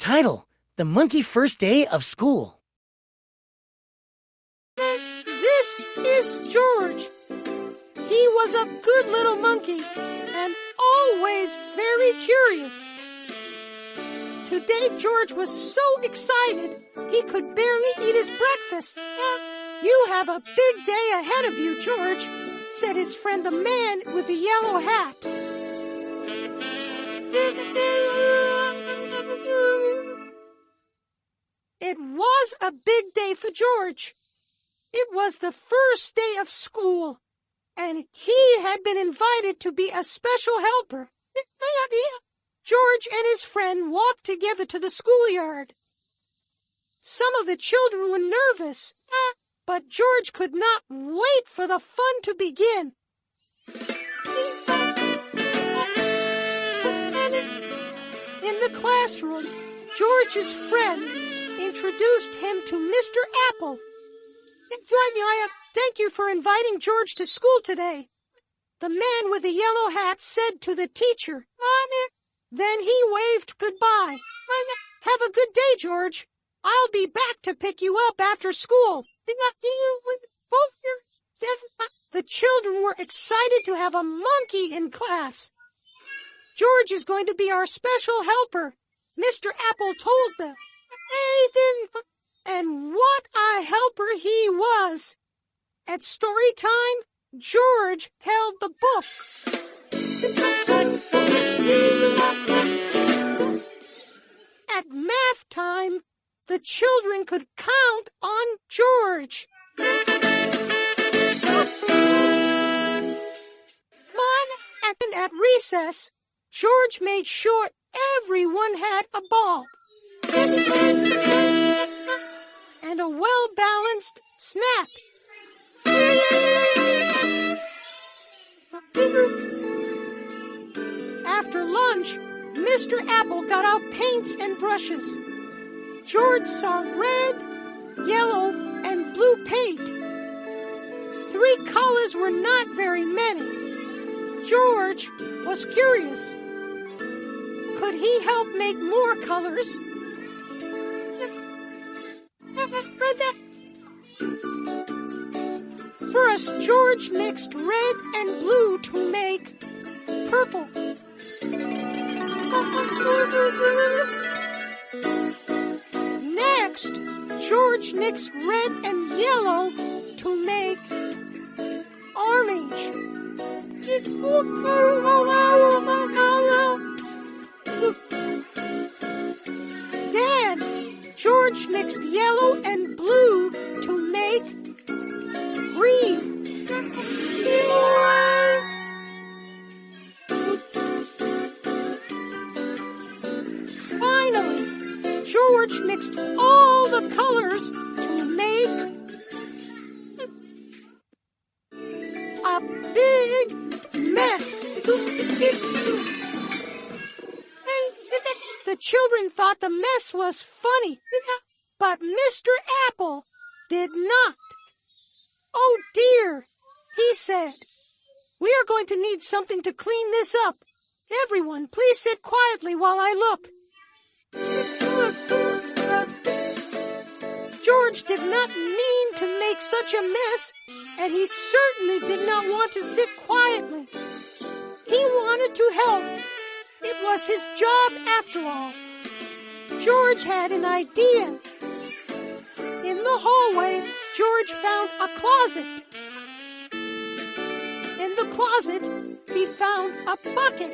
Title: The Monkey First Day of School. This is George. He was a good little monkey and always very curious. Today George was so excited he could barely eat his breakfast. "You have a big day ahead of you, George," said his friend the man with the yellow hat. It was a big day for George. It was the first day of school, and he had been invited to be a special helper. George and his friend walked together to the schoolyard. Some of the children were nervous, but George could not wait for the fun to begin. In the classroom, George's friend introduced him to Mr. Apple. "Thank you for inviting George to school today," the man with the yellow hat said to the teacher. Then he waved goodbye. "Have a good day, George. I'll be back to pick you up after school." The children were excited to have a monkey in class. "George is going to be our special helper," Mr. Apple told them. And what a helper he was! At story time, George held the book. At math time, the children could count on George. And at recess, George made sure everyone had a ball and a well-balanced snack. After lunch, Mr. Apple got out paints and brushes. George saw red, yellow, and blue paint. 3 colors were not very many. George was curious. Could he help make more colors? First, George mixed red and blue to make purple. Next, George mixed red and yellow to make orange. Then, George mixed yellow and blue to make green. Finally, George mixed all the colors to make a big mess. The children thought the mess was funny, but Mr. Apple did not. "Oh dear," he said. "We are going to need something to clean this up. Everyone, please sit quietly while I look." George did not mean to make such a mess, and he certainly did not want to sit quietly. He wanted to help. It was his job after all. George had an idea. In the hallway, George found a closet. In the closet, he found a bucket.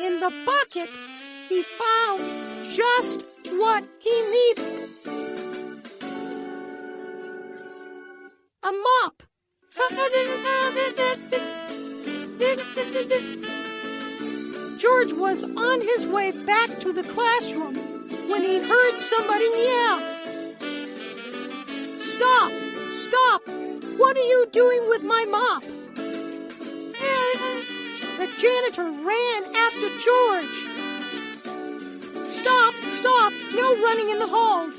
In the bucket, he found just what he needed. A mop. George was on his way back to the classroom when he heard somebody yell. "Stop! Stop! What are you doing with my mop?" The janitor ran after George. "Stop! Stop! No running in the halls!"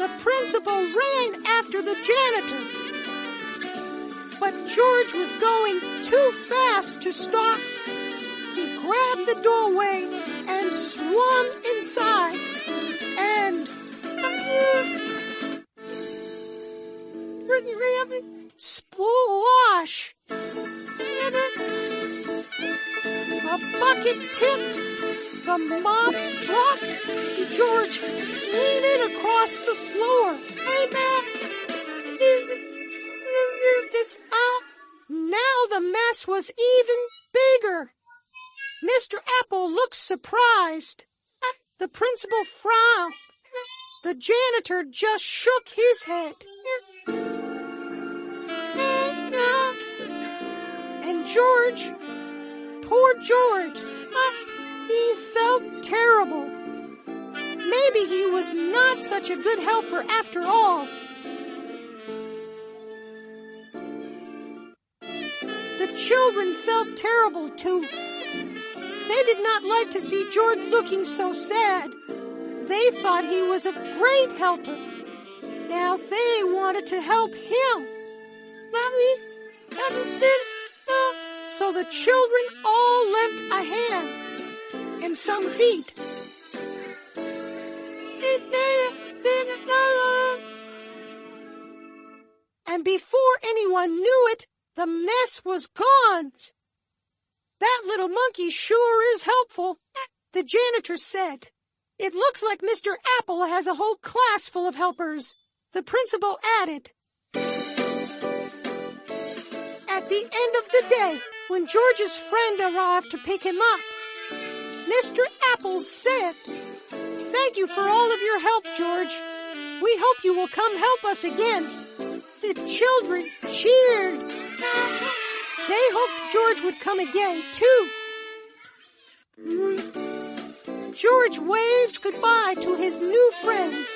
The principal ran after the janitor. But George was going too fast to stop. He grabbed the doorway and swum inside and splosh. A bucket tipped, the mop dropped, George slid across the floor. Hey, man. Now the mess was even bigger. Mr. Apple looked surprised. The principal frowned. The janitor just shook his head. And George, poor George, he felt terrible. Maybe he was not such a good helper after all. The children felt terrible too. They did not like to see George looking so sad. They thought he was a great helper. Now they wanted to help him. So the children all lent a hand and some feet. And before anyone knew it, the mess was gone. That little monkey sure is helpful, the janitor said. It looks like Mr. Apple has a whole class full of helpers, the principal added. At the end of the day, when George's friend arrived to pick him up, Mr. Apple said, "Thank you for all of your help, George. We hope you will come help us again." The children cheered. They hoped George would come again, too. George waved goodbye to his new friends.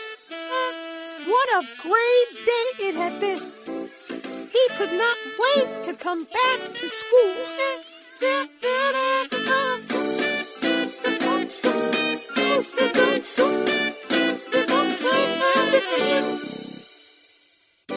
What a great day it had been. He could not wait to come back to school.